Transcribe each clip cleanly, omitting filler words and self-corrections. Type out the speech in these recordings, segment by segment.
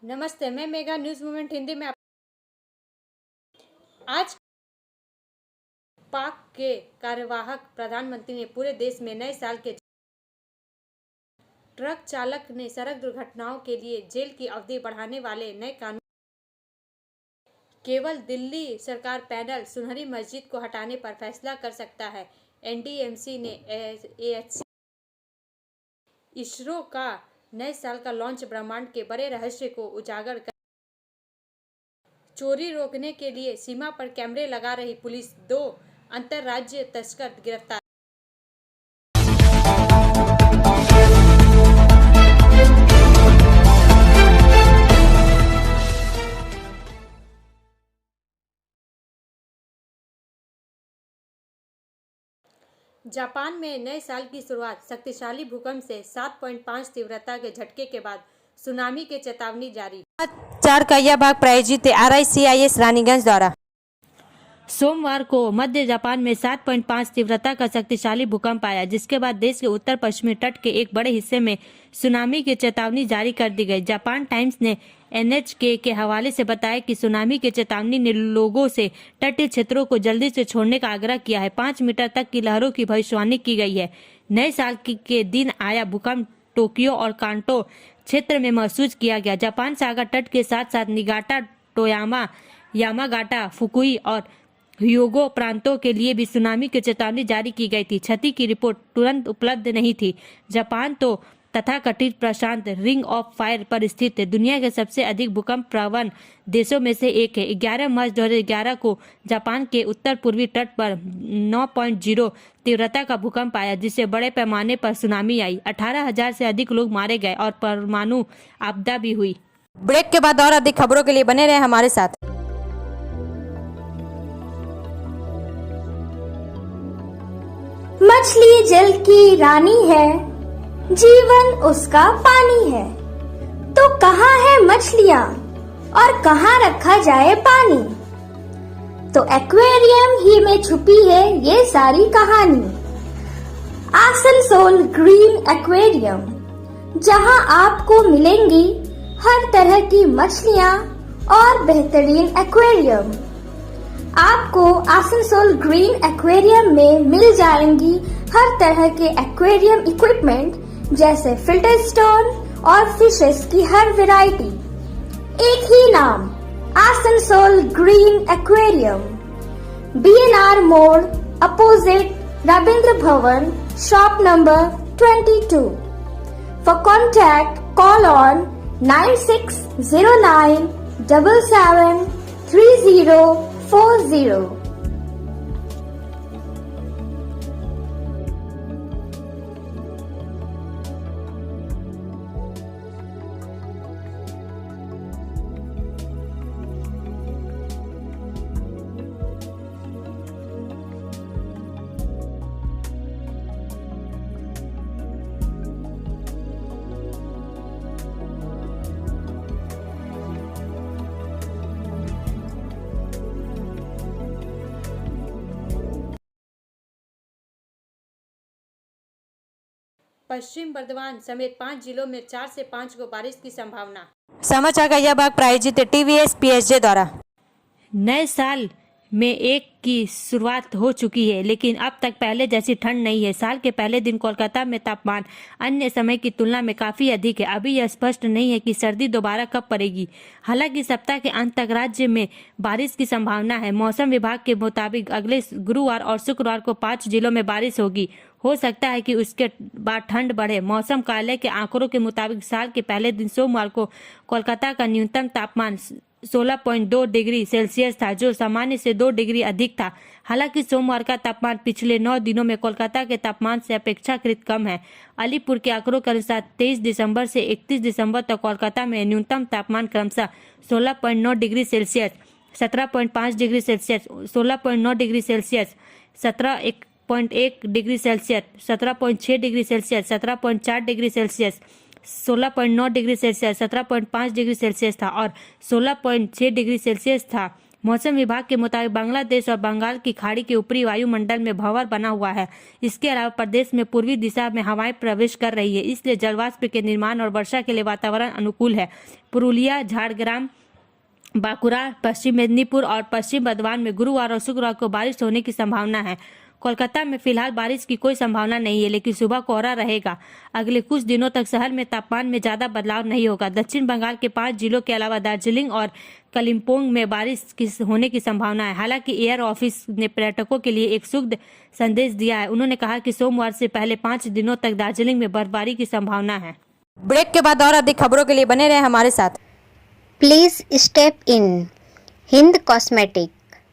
नमस्ते, मैं mega news movement Hindi में आज पाक के कार्यवाहक प्रधानमंत्री ने पूरे देश में नए साल के ट्रक चालक ने सड़क दुर्घटनाओं के लिए जेल की अवधि बढ़ाने वाले नए कानून केवल दिल्ली सरकार पैनल सुनहरी मस्जिद को हटाने पर फैसला कर सकता है। एनडीएमसी ने एएचसी इसरो का नए साल का लॉन्च ब्रह्मांड के बड़े रहस्य को उजागर कर चोरी रोकने के लिए सीमा पर कैमरे लगा रही पुलिस, 2 अंतर्राज्यीय तस्कर गिरफ्तार। जापान में नए साल की शुरुआत शक्तिशाली भूकंप से 7.5 तीव्रता के झटके के बाद सुनामी की चेतावनी जारी। चार का यह भाग प्रायोजित है RICIS रानीगंज द्वारा। सोमवार को मध्य जापान में 7.5 तीव्रता का शक्तिशाली भूकंप आया, जिसके बाद देश के उत्तर पश्चिमी तट के एक बड़े हिस्से में सुनामी की चेतावनी जारी कर दी गई। जापान टाइम्स ने NHK के हवाले से बताया कि सुनामी की चेतावनी ने लोगों से तटीय क्षेत्रों को जल्दी से छोड़ने का आग्रह किया है। 5 मीटर तक की लहरों की भविष्यवाणी की गई है। नए साल के दिन आया भूकंप टोक्यो और कांटो क्षेत्र में महसूस किया गया। जापान सागर तट के साथ साथ निगाटा, टोयामा, यामागाटा, फुकुई और ह्योगो प्रांतों के लिए भी सुनामी की चेतावनी जारी की गई थी। क्षति की रिपोर्ट तुरंत उपलब्ध नहीं थी। जापान तो तथाकथित प्रशांत रिंग ऑफ फायर पर स्थित है, दुनिया के सबसे अधिक भूकंप प्रवण देशों में से एक है। 11 मार्च 2011 को जापान के उत्तर पूर्वी तट पर 9.0 तीव्रता का भूकंप आया, जिससे बड़े पैमाने पर सुनामी आई। 18,000 से अधिक लोग मारे गए और परमाणु आपदा भी हुई। ब्रेक के बाद और अधिक खबरों के लिए बने रहे हमारे साथ। मछली जल की रानी है, जीवन उसका पानी है। तो कहाँ है मछलियाँ और कहाँ रखा जाए पानी? तो एक्वेरियम ही में छुपी है ये सारी कहानी। आसनसोल ग्रीन एक्वेरियम, जहाँ आपको मिलेंगी हर तरह की मछलियाँ और बेहतरीन एक्वेरियम। आपको आसनसोल ग्रीन एक्वेरियम में मिल जाएंगी हर तरह के एक्वेरियम इक्विपमेंट, जैसे फिल्टर स्टोन और फिशेस की हर वैरायटी। एक ही नाम, आसनसोल ग्रीन एक्वेरियम। BNR मोड़, opposite Ravindra Bhavan, shop number 22। For contact call on 9609 77 3040। पश्चिम बर्धमान समेत 5 जिलों में 4 से 5 को बारिश की संभावना। समाचार का यह भाग प्रायोजित है TVS PSJ द्वारा। नए साल में एक की शुरुआत हो चुकी है, लेकिन अब तक पहले जैसी ठंड नहीं है। साल के पहले दिन कोलकाता में तापमान अन्य समय की तुलना में काफी अधिक है। अभी यह स्पष्ट नहीं है कि सर्दी दोबारा कब पड़ेगी। हालांकि सप्ताह के अंत तक राज्य में बारिश की संभावना है। मौसम विभाग के मुताबिक अगले गुरुवार और शुक्रवार को 5 जिलों में बारिश होगी। हो सकता है कि उसके बाद ठंड बढ़े। मौसम कार्यालय के आंकड़ों के मुताबिक साल के पहले दिन सोमवार को कोलकाता का न्यूनतम तापमान 16.2 डिग्री सेल्सियस था, जो सामान्य से 2 डिग्री अधिक था। हालांकि सोमवार का तापमान पिछले 9 दिनों में कोलकाता के तापमान से अपेक्षाकृत कम है। अलीपुर के आंकड़ों के अनुसार 23 दिसंबर से 31 दिसंबर तक कोलकाता में न्यूनतम तापमान क्रमशः 16.9 degree Celsius, 17.5 degree Celsius, 16.9 degree Celsius, 17.1 degree Celsius, 17.6 degree Celsius, 17.4 degree Celsius, 16.9 degree Celsius, 17.5 degree Celsius था और 16.6 डिग्री सेल्सियस था। मौसम विभाग के मुताबिक बांग्लादेश और बंगाल की खाड़ी के ऊपरी वायुमंडल में भंवर बना हुआ है। इसके अलावा प्रदेश में पूर्वी दिशा में हवाएं प्रवेश कर रही है, इसलिए जलवाष्प के निर्माण और वर्षा के लिए वातावरण अनुकूल है। पुरुलिया, झारग्राम, बांकुड़ा, पश्चिम मेदिनीपुर और पश्चिम बर्धमान में गुरुवार और शुक्रवार को बारिश होने की संभावना है। कोलकाता में फिलहाल बारिश की कोई संभावना नहीं है, लेकिन सुबह कोहरा रहेगा। अगले कुछ दिनों तक शहर में तापमान में ज्यादा बदलाव नहीं होगा। दक्षिण बंगाल के 5 जिलों के अलावा दार्जिलिंग और कलिम्पोंग में बारिश होने की संभावना है। हालांकि एयर ऑफिस ने पर्यटकों के लिए एक शुभ संदेश दिया है। उन्होंने कहा कि सोमवार से पहले 5 दिनों तक दार्जिलिंग में बर्फबारी की संभावना है। ब्रेक के बाद और अधिक खबरों के लिए बने रहे हमारे साथ। Please step in. Hind Cosmetic,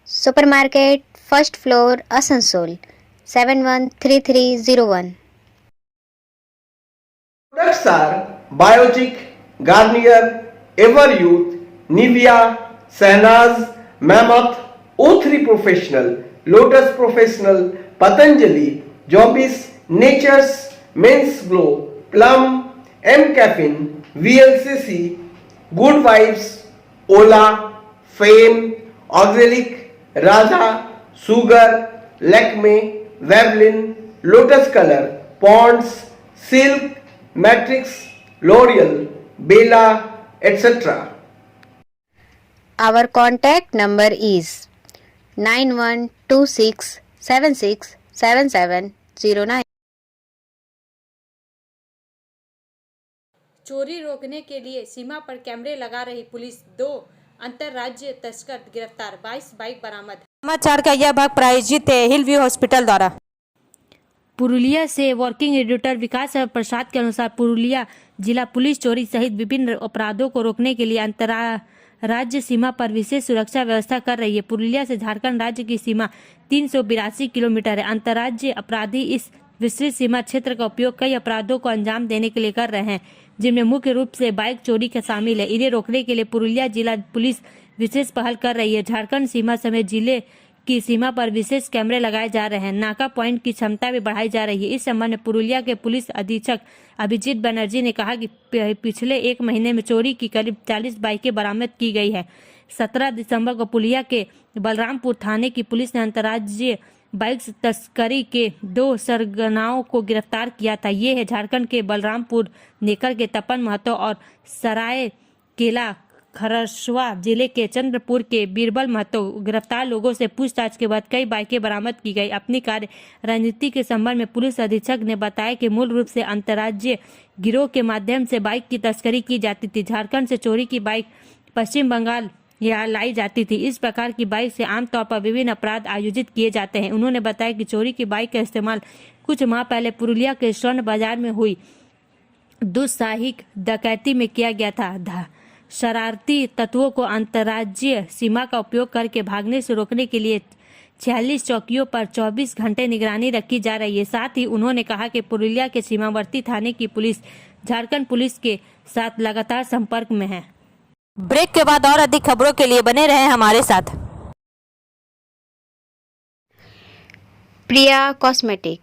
Supermarket, First Floor, Asansol, 713301. Products are Biotic, Garnier, Everyouth, Nivea, Sahnaz, Mammoth, O3 Professional, Lotus Professional, Patanjali, Jobbis, Nature's, Men's Glow, Plum, M Caffeine, VLCC, Good Vibes, Ola, Fame, Auxilic, Radha, Sugar, Lakme, Veblen, Lotus Color, Ponds, Silk, Matrix, L'Oreal, Bella, etc. Our contact number is 9126767709. चोरी रोकने के लिए सीमा पर कैमरे लगा रही police, 2 अंतर्राज्यीय तस्कर गिरफ्तार, 22 बाइक बरामद। समाचार का यह भाग प्रायोजित है हिल व्यू हॉस्पिटल द्वारा। पुरुलिया से वर्किंग एडिटर विकास प्रसाद के अनुसार पुरुलिया जिला पुलिस चोरी सहित विभिन्न अपराधों को रोकने के लिए अंतर्राज्य सीमा पर विशेष सुरक्षा व्यवस्था कर रही है। पुरुलिया से झारखंड राज्य की सीमा 382 किलोमीटर है। अंतर्राज्यीय अपराधी इस विस्तृत सीमा क्षेत्र का उपयोग कई अपराधों को अंजाम देने के लिए कर रहे हैं, जिनमें मुख्य रूप से बाइक चोरी का शामिल है। इन्हें रोकने के लिए पुरुलिया जिला पुलिस विशेष पहल कर रही है। झारखंड सीमा समेत जिले की सीमा पर विशेष कैमरे लगाए जा रहे हैं। नाका पॉइंट की क्षमता भी बढ़ाई जा रही है। इस संबंध में पुरुलिया के पुलिस अधीक्षक अभिजीत बनर्जी ने कहा कि पिछले 1 महीने में चोरी की करीब 40 बाइकें बरामद की गई है। 17 दिसंबर को पुरुलिया के बलरामपुर थाने की पुलिस ने अंतर्राज्यीय बाइक तस्करी के 2 सरगनाओं को गिरफ्तार किया था। ये है झारखंड के बलरामपुर, नेकर के तपन महतो और सरायकेला खरसवा जिले के चंद्रपुर के बीरबल महतो। गिरफ्तार लोगों से पूछताछ के बाद कई बाइकें बरामद की गई। अपनी कार्य रणनीति के संबंध में पुलिस अधीक्षक ने बताया कि मूल रूप से अंतर्राज्यीय गिरोह के माध्यम से बाइक की तस्करी की जाती थी। झारखंड से चोरी की बाइक पश्चिम बंगाल यहाँ लाई जाती थी। इस प्रकार की बाइक से आमतौर पर विभिन्न अपराध आयोजित किए जाते हैं। उन्होंने बताया कि चोरी की बाइक का इस्तेमाल कुछ माह पहले पुरुलिया के स्वर्ण बाजार में हुई दुस्साहसिक डकैती में किया गया था। शरारती तत्वों को अंतर्राज्यीय सीमा का उपयोग करके भागने से रोकने के लिए 46 चौकियों पर 24 घंटे निगरानी रखी जा रही है। साथ ही उन्होंने कहा कि पुरुलिया के सीमावर्ती थाने की पुलिस झारखंड पुलिस के साथ लगातार संपर्क में है। ब्रेक के बाद और अधिक खबरों के लिए बने रहे हमारे साथ। Priya cosmetic,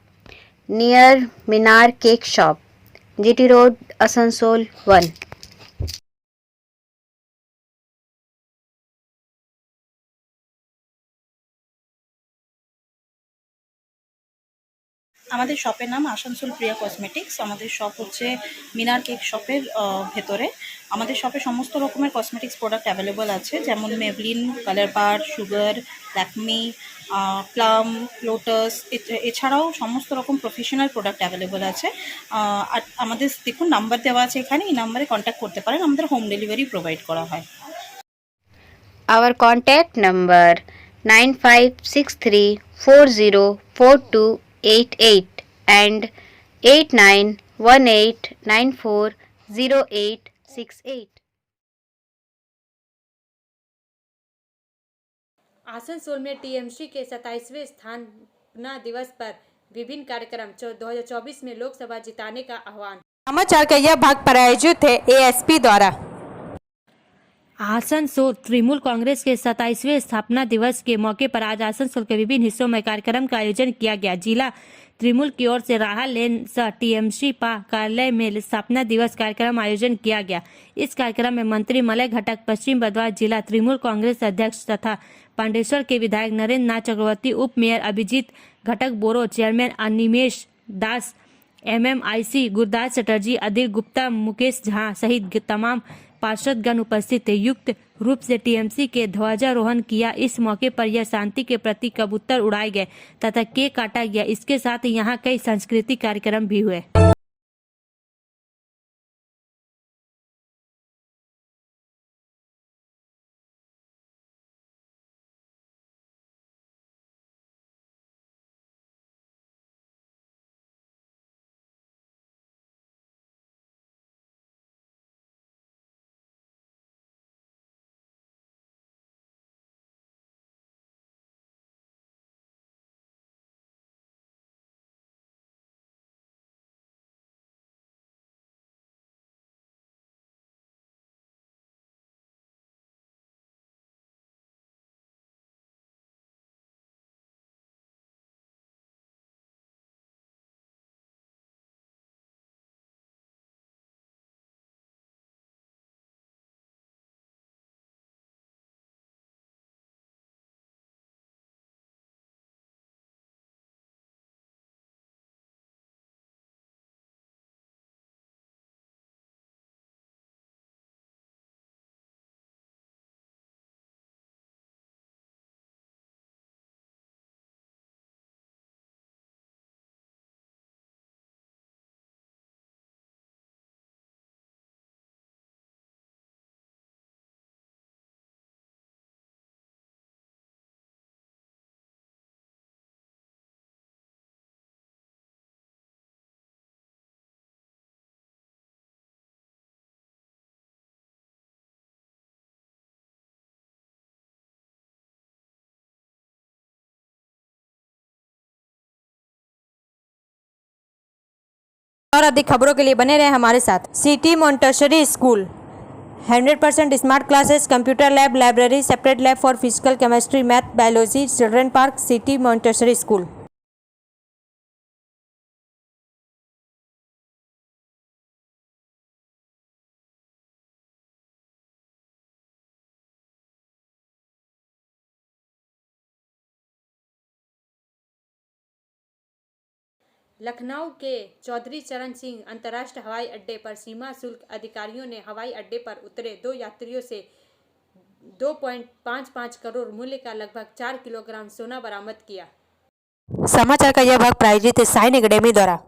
near Minar cake shop, GT road, Asansol 1। আমাদের শপের নাম আসানসোল প্রিয়া কসমেটিক্স। আমাদের শপ হচ্ছে মিনার কেক শপের ভেতরে। আমাদের শপে সমস্ত রকমের কসমেটিক্স প্রোডাক্ট অ্যাভেলেবল আছে, যেমন মেবলিন, কালার বার, সুগার, ল্যাকমি, প্লাম, লোটাস, এছাড়াও সমস্ত রকম প্রফেশনাল প্রোডাক্ট অ্যাভেলেবল আছে। আর আমাদের দেখুন নাম্বার দেওয়া আছে এখানে, এই নাম্বারে কন্ট্যাক্ট করতে পারেন। আমাদের হোম ডেলিভারি প্রোভাইড করা হয়। Our contact number 9563404288 and 8918940868। Asansol में टीएमसी के 27वें स्थापना दिवस पर विभिन्न कार्यक्रम, 2024 में लोकसभा जिताने का आह्वान। समाचार का यह भाग प्रायोजित है एएसपी द्वारा। आसनसोल तृणमूल कांग्रेस के 27वें स्थापना दिवस के मौके पर आज आसनसोल के विभिन्न हिस्सों में कार्यक्रम का आयोजन किया गया। जिला तृणमूल की ओर से राहा लेन सह टीएमसी पा कार्यालय में स्थापना दिवस कार्यक्रम आयोजन किया गया। इस कार्यक्रम में मंत्री मलय घटक, पश्चिम बर्धमान जिला तृणमूल कांग्रेस अध्यक्ष तथा पांडेसर के विधायक नरेंद्र नाथ चक्रवर्ती, उप मेयर अभिजीत घटक बोरो, चेयरमैन अनिमेश दास, MMIC गुरदास चटर्जी, अदिल गुप्ता, मुकेश झा सहित तमाम पार्षदगण उपस्थित थे। युक्त रूप से टीएमसी के ध्वजारोहण किया। इस मौके पर यह शांति के प्रति कबूतर उड़ाए गए तथा केक काटा गया। इसके साथ ही यहाँ कई सांस्कृतिक कार्यक्रम भी हुए। और अधिक खबरों के लिए बने रहे हमारे साथ। City Montessori school 100% smart classes, computer lab, library, separate lab for physical, chemistry, math, biology, children park, city Montessori school. Lucknow के चौधरी चरण सिंह अंतर्राष्ट्रीय हवाई अड्डे पर सीमा शुल्क अधिकारियों ने हवाई अड्डे पर उतरे 2 यात्रियों से 2.55 करोड़ मूल्य का लगभग 4 किलोग्राम सोना बरामद किया। समाचार का यह भाग प्रायोजित है साइन एकेडमी द्वारा।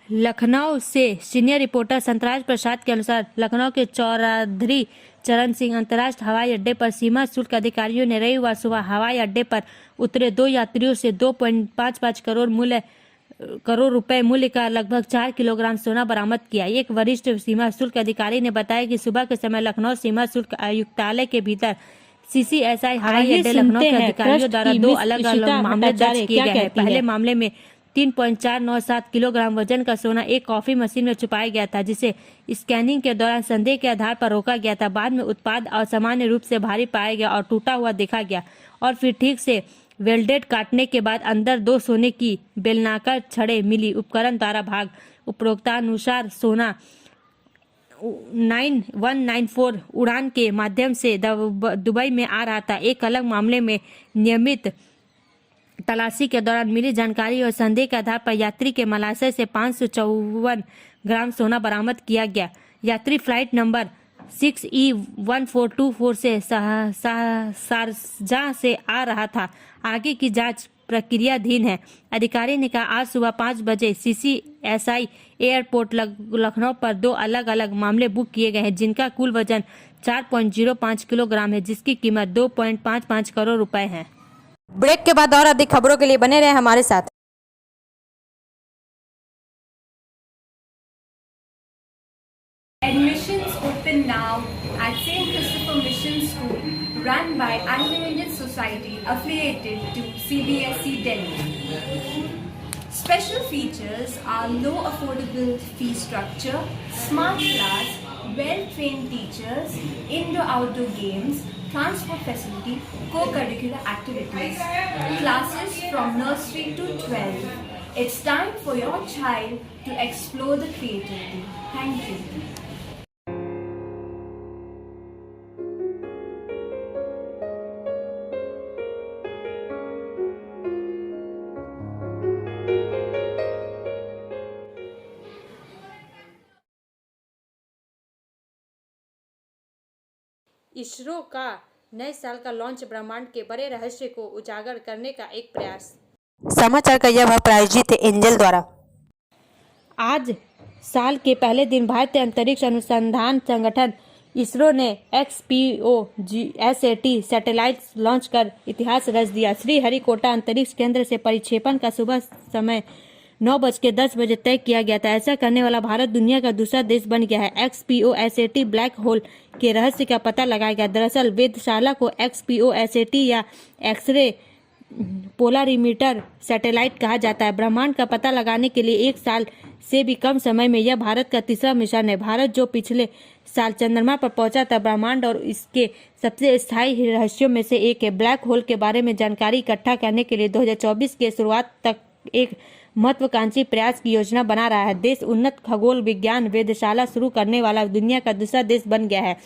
लखनऊ से सीनियर रिपोर्टर संतराज प्रसाद के अनुसार लखनऊ के चौधरी चरण सिंह अंतर्राष्ट्रीय हवाई अड्डे पर सीमा शुल्क अधिकारियों ने रविवार सुबह हवाई अड्डे पर उतरे 2 यात्रियों से 2.55 करोड़ रुपए मूल्य का लगभग 4 किलोग्राम सोना बरामद किया। एक वरिष्ठ सीमा शुल्क अधिकारी ने बताया कि सुबह के समय लखनऊ सीमा शुल्क आयुक्तालय के भीतर CCSI हवाई अड्डे लखनऊ के अधिकारियों द्वारा 2 अलग अलग मामले दर्ज किए गए हैं। पहले मामले में 3.497 किलोग्राम वजन का सोना एक कॉफी मशीन में छुपाया गया था, जिसे स्कैनिंग के दौरान संदेह के आधार पर रोका गया था। बाद में उत्पाद असामान्य रूप से भारी पाया गया और टूटा हुआ देखा गया और फिर ठीक से वेल्डेड काटने के बाद अंदर 2 सोने की बेलनाकार छड़ें मिली। उपकरण द्वारा भाग उपरोक्तानुसार सोना 9194 उड़ान के माध्यम से दुबई में आ रहा था। एक अलग मामले में नियमित तलाशी के दौरान मिली जानकारी और संदेह के आधार पर यात्री के मलाशय से 554 ग्राम सोना बरामद किया गया। यात्री फ्लाइट नंबर 6E1424 से शारजाह से आ रहा था। आगे की जांच प्रक्रियाधीन है। अधिकारी ने कहा आज सुबह 5 बजे CCSI एयरपोर्ट लखनऊ पर 2 अलग अलग मामले बुक किए गए हैं, जिनका कुल वजन 4.05 किलोग्राम है, जिसकी कीमत 2.55 करोड़ रुपए है। ब्रेक के बाद और अधिक खबरों के लिए बने रहे हमारे साथ। Admissions open now at St. Christopher Mission School, run by Anglo-Indian Society affiliated to CBSE Delhi. Special features are low affordable fee structure, smart class, well-trained teachers, indoor-outdoor games, transport facility, co-curricular activities, classes from nursery to 12. It's time for your child to explore the creativity. Thank you. ISRO का नए साल का launch ब्रह्मांड के बड़े रहस्य को उजागर करने का एक प्रयास। समाचार का यह भाग प्रायोजित है एंजल द्वारा। आज साल के पहले दिन भारतीय अंतरिक्ष अनुसंधान संगठन इसरो ने XPOGSAT सैटेलाइट लॉन्च कर इतिहास रच दिया। श्रीहरिकोटा अंतरिक्ष केंद्र से परिक्षेपण का सुबह समय 9:10 तय किया गया था। ऐसा करने वाला भारत दुनिया का दूसरा देश बन गया है। XPOSAT ब्लैक होल के रहस्य का पता लगाया गया। दरअसल वेधशाला को XPOSAT या एक्सरे पोलारिमीटर सैटेलाइट कहा जाता है। ब्रह्मांड का पता लगाने के लिए 1 साल से भी कम समय में यह भारत का तीसरा मिशन है। भारत जो पिछले साल चंद्रमा पर पहुंचा था, ब्रह्मांड और इसके सबसे स्थायी रहस्यों में से एक है। ब्लैक होल के बारे में जानकारी इकट्ठा करने के लिए 2024 के शुरुआत तक एक महत्वाकांक्षी प्रयास की योजना बना रहा है। देश उन्नत खगोल विज्ञान वेधशाला शुरू करने वाला दुनिया का दूसरा देश बन गया है,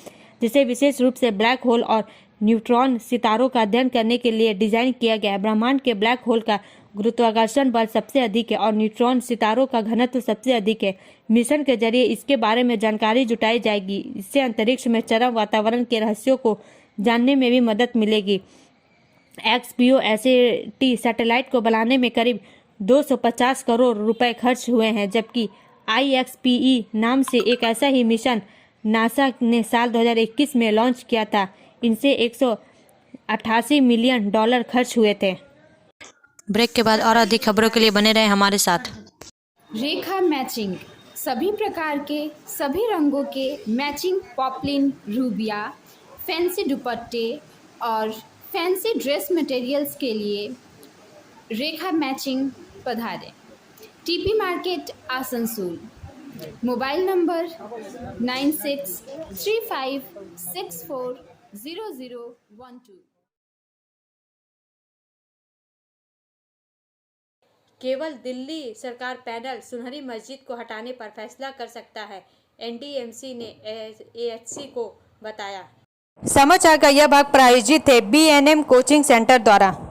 जिसे विशेष रूप से ब्लैक होल और न्यूट्रॉन सितारों का अध्ययन करने के लिए डिजाइन किया गया है। ब्रह्मांड के ब्लैक होल का गुरुत्वाकर्षण बल सबसे अधिक है और न्यूट्रॉन सितारों का घनत्व सबसे अधिक है। मिशन के जरिए इसके बारे में जानकारी जुटाई जाएगी। इससे अंतरिक्ष में चरम वातावरण के रहस्यों को जानने में भी मदद मिलेगी। XPOSAT सैटेलाइट को बनाने में करीब 250 करोड़ रुपए खर्च हुए हैं, जबकि IXPE नाम से एक ऐसा ही मिशन नासा ने साल 2021 में लॉन्च किया था। इनसे $188 मिलियन खर्च हुए थे। ब्रेक के बाद और अधिक खबरों के लिए बने रहे हमारे साथ। रेखा मैचिंग, सभी प्रकार के सभी रंगों के मैचिंग पॉपलिन, रूबिया, फैंसी दुपट्टे और फैंसी ड्रेस मटेरियल्स के लिए रेखा मैचिंग पधारें। TP market Asansol. Mobile number 9635640012। केवल दिल्ली सरकार पैनल सुनहरी मस्जिद को हटाने पर फैसला कर सकता है, NDMC ने AHC को बताया। समाचार का यह भाग प्रायोजित है BNM कोचिंग सेंटर द्वारा।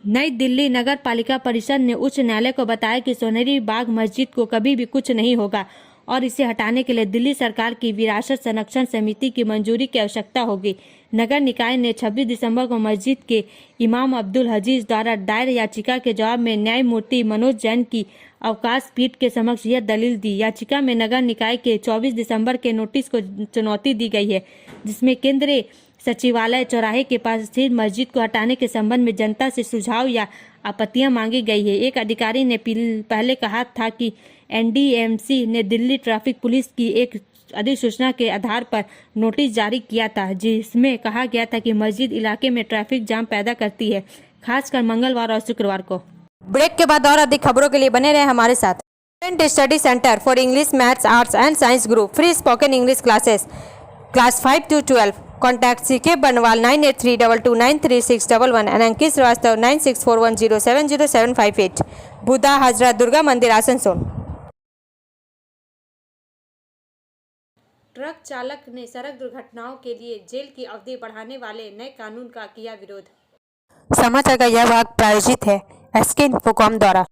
नई दिल्ली नगर पालिका परिषद ने उच्च न्यायालय को बताया कि सोनेरी बाग मस्जिद को कभी भी कुछ नहीं होगा और इसे हटाने के लिए दिल्ली सरकार की विरासत संरक्षण समिति की मंजूरी की आवश्यकता होगी। नगर निकाय ने 26 दिसंबर को मस्जिद के इमाम अब्दुल हजीज द्वारा दायर याचिका के जवाब में न्यायमूर्ति मनोज जैन की अवकाश पीठ के समक्ष यह दलील दी। याचिका में नगर निकाय के 24 दिसंबर के नोटिस को चुनौती दी गई है, जिसमें केंद्रीय सचिवालय चौराहे के पास स्थित मस्जिद को हटाने के संबंध में जनता से सुझाव या आपत्तियां मांगी गई है। एक अधिकारी ने पहले कहा था कि NDMC ने दिल्ली ट्रैफिक पुलिस की एक अधिसूचना के आधार पर नोटिस जारी किया था, जिसमें कहा गया था कि मस्जिद इलाके में ट्रैफिक जाम पैदा करती है, खासकर मंगलवार और शुक्रवार को। ब्रेक के बाद और अधिक खबरों के लिए बने रहे हमारे साथ। Student study centre for English, maths, arts and science group, free spoken English classes, class 5 to 12। Contact CK बनवाल 9832293611 एंड अंकित श्रीवास्तव 9641070758। बुद्धा हजरत दुर्गा मंदिर आसनसोल। ट्रक चालक ने सड़क दुर्घटनाओं के लिए जेल की अवधि बढ़ाने वाले नए कानून का किया विरोध। समाचार का यह भाग प्रायोजित है SK इन्फोकॉम द्वारा।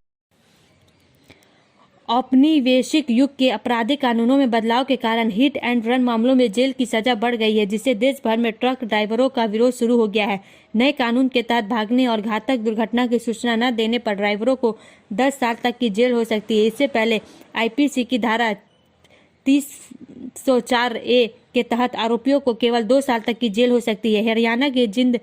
औपनिवेशिक युग के आपराधिक कानूनों में बदलाव के कारण हिट एंड रन मामलों में जेल की सजा बढ़ गई है, जिससे देश भर में ट्रक ड्राइवरों का विरोध शुरू हो गया है। नए कानून के तहत भागने और घातक दुर्घटना की सूचना न देने पर ड्राइवरों को 10 साल तक की जेल हो सकती है। इससे पहले IPC की धारा 304A के तहत आरोपियों को केवल 2 साल तक की जेल हो सकती है। हरियाणा के जिंद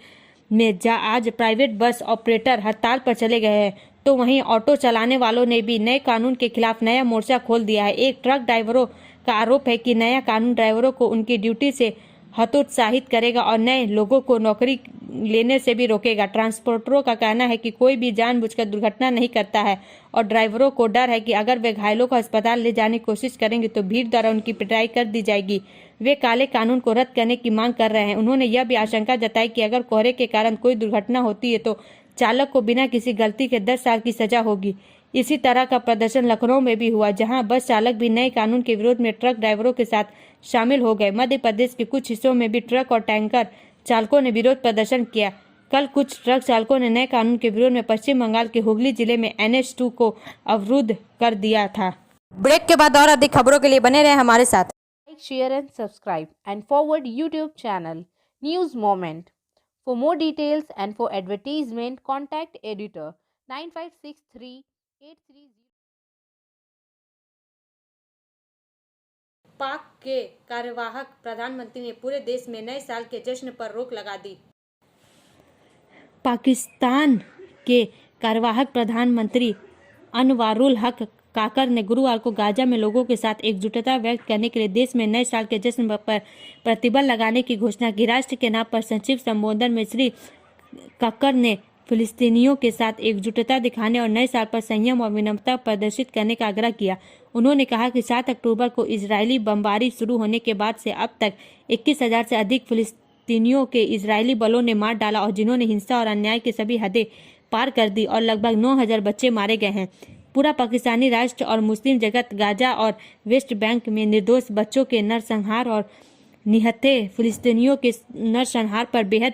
में आज प्राइवेट बस ऑपरेटर हड़ताल पर चले गए हैं, तो वहीं ऑटो चलाने वालों ने भी नए कानून के खिलाफ नया मोर्चा खोल दिया है। एक ट्रक ड्राइवरों का आरोप है कि नया कानून ड्राइवरों को उनकी ड्यूटी से हतोत्साहित करेगा और नए लोगों को नौकरी लेने से भी रोकेगा। ट्रांसपोर्टरों का कहना है कि कोई भी जानबूझकर दुर्घटना नहीं करता है और ड्राइवरों को डर है कि अगर वे घायलों को अस्पताल ले जाने की कोशिश करेंगे तो भीड़ द्वारा उनकी पिटाई कर दी जाएगी। वे काले कानून को रद्द करने की मांग कर रहे हैं। उन्होंने यह भी आशंका जताई कि अगर कोहरे के कारण कोई दुर्घटना होती है तो चालक को बिना किसी गलती के 10 साल की सजा होगी। इसी तरह का प्रदर्शन लखनऊ में भी हुआ, जहां बस चालक भी नए कानून के विरोध में ट्रक ड्राइवरों के साथ शामिल हो गए। मध्य प्रदेश के कुछ हिस्सों में भी ट्रक और टैंकर चालकों ने विरोध प्रदर्शन किया। कल कुछ ट्रक चालकों ने नए कानून के विरोध में पश्चिम बंगाल के हुगली जिले में NH2 को अवरुद्ध कर दिया था। ब्रेक के बाद और अधिक खबरों के लिए बने रहे हमारे साथ। Like, share and subscribe and forward YouTube channel News Moment. For more details and for advertisement, contact editor 956383. पाक के कार्यवाहक प्रधानमंत्री ने पूरे देश में नए साल के जश्न पर रोक लगा दी। पाकिस्तान के कार्यवाहक प्रधानमंत्री अनवारुल हक काकर ने गुरुवार को गाजा में लोगों के साथ एकजुटता व्यक्त करने के लिए देश में नए साल के जश्न पर प्रतिबंध लगाने की घोषणा की। राष्ट्र के नाम पर संक्षिप्त संबोधन में श्री काकर ने फिलिस्तीनियों के साथ एकजुटता दिखाने और नए साल पर संयम और विनम्रता प्रदर्शित करने का आग्रह किया। उन्होंने कहा कि 7 अक्टूबर को इजरायली बमबारी शुरू होने के बाद से अब तक 21,000 से अधिक फिलिस्तीनियों के इजरायली बलों ने मार डाला और जिन्होंने हिंसा और अन्याय की सभी हदें पार कर दी और लगभग 9,000 बच्चे मारे गए हैं। पूरा पाकिस्तानी राष्ट्र और मुस्लिम जगत गाजा और वेस्ट बैंक में निर्दोष बच्चों के नरसंहार और निहत्थे फिलिस्तीनियों के नरसंहार पर बेहद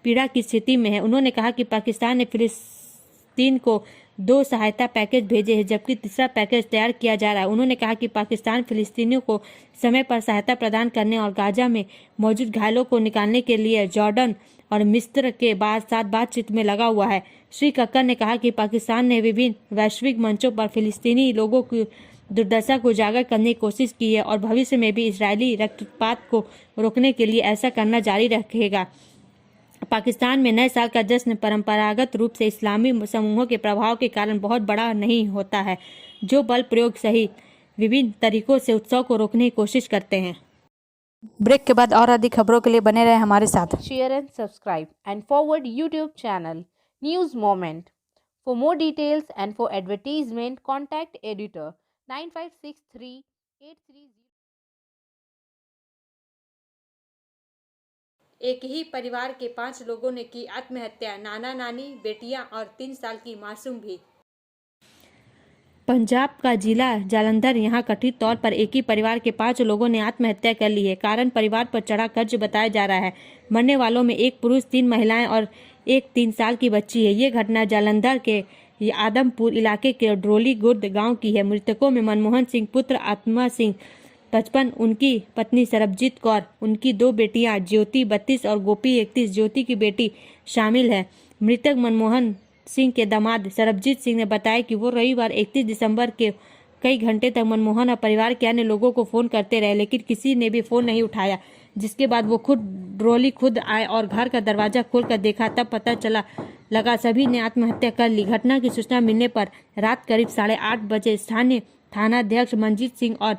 पीड़ा की स्थिति में है। उन्होंने कहा कि पाकिस्तान ने फिलिस्तीन को 2 सहायता पैकेज भेजे हैं, जबकि तीसरा पैकेज तैयार किया जा रहा है। उन्होंने कहा कि पाकिस्तान फिलिस्तीनियों को समय पर सहायता प्रदान करने और गाजा में मौजूद घायलों को निकालने के लिए जॉर्डन और मिस्र के साथ बातचीत में लगा हुआ है। श्री कक्कर ने कहा कि पाकिस्तान ने विभिन्न वैश्विक मंचों पर फिलिस्तीनी लोगों की दुर्दशा को उजागर करने की कोशिश की है और भविष्य में भी इजरायली रक्तपात को रोकने के लिए ऐसा करना जारी रखेगा। पाकिस्तान में नए साल का जश्न परंपरागत रूप से इस्लामी समूहों के प्रभाव के कारण बहुत बड़ा नहीं होता है, जो बल प्रयोग सहित विभिन्न तरीकों से उत्सव को रोकने की कोशिश करते हैं। ब्रेक के बाद और अधिक खबरों के लिए बने रहे हमारे साथ। Share and subscribe and forward YouTube channel News Moment. For more details and for advertisement, contact editor 956383. एक ही परिवार के 5 लोगों ने की आत्महत्या, नाना नानी, बेटियां और 3 साल की मासूम भी। पंजाब का जिला जालंधर, यहाँ कथित तौर पर एक ही परिवार के 5 लोगों ने आत्महत्या कर ली है। कारण परिवार पर चढ़ा कर्ज बताया जा रहा है। मरने वालों में 1 पुरुष, 3 महिलाएं और एक 3 साल की बच्ची है। ये घटना जालंधर के आदमपुर इलाके के ड्रोली गुर्द गांव की है। मृतकों में मनमोहन सिंह पुत्र आत्मा सिंह 55, उनकी पत्नी सरबजीत कौर, उनकी 2 बेटियां ज्योति 32 और गोपी 31, ज्योति की बेटी शामिल है। मृतक मनमोहन सिंह के दामाद सरबजीत सिंह ने बताया कि वो रविवार 31 दिसंबर के कई घंटे तक मनमोहन और परिवार के अन्य लोगों को फ़ोन करते रहे, लेकिन किसी ने भी फ़ोन नहीं उठाया। जिसके बाद वो खुद आए और घर का दरवाज़ा खोलकर देखा, तब पता लगा सभी ने आत्महत्या कर ली। घटना की सूचना मिलने पर रात करीब 8:30 बजे स्थानीय थानाध्यक्ष मंजीत सिंह और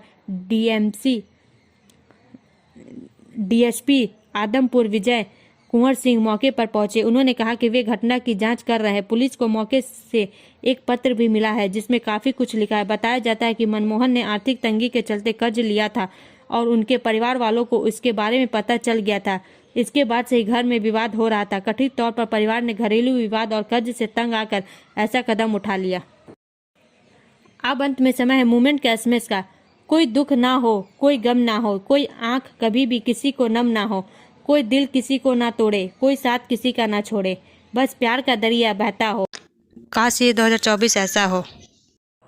डीएसपी आदमपुर विजय कुंवर सिंह मौके पर पहुंचे। उन्होंने कहा कि वे घटना की जांच कर रहे हैं। पुलिस को मौके से एक पत्र भी मिला है जिसमें काफ़ी कुछ लिखा है। बताया जाता है कि मनमोहन ने आर्थिक तंगी के चलते कर्ज लिया था और उनके परिवार वालों को इसके बारे में पता चल गया था। इसके बाद से ही घर में विवाद हो रहा था। कथित तौर पर परिवार ने घरेलू विवाद और कर्ज से तंग आकर ऐसा कदम उठा लिया। अब अंत में समय है मूवमेंट के एसएमएस का। कोई दुख ना हो, कोई गम ना हो, कोई आंख कभी भी किसी को नम ना हो, कोई दिल किसी को ना तोड़े, कोई साथ किसी का ना छोड़े, बस प्यार का दरिया बहता हो। काश ये 2024 ऐसा हो।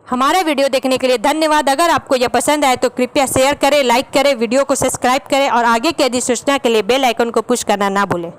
हमारे वीडियो देखने के लिए धन्यवाद। अगर आपको यह पसंद आए तो कृपया शेयर करें, लाइक करें, वीडियो को सब्सक्राइब करें और आगे की अधिक सूचना के लिए बेल आइकन को पुश करना ना भूलें।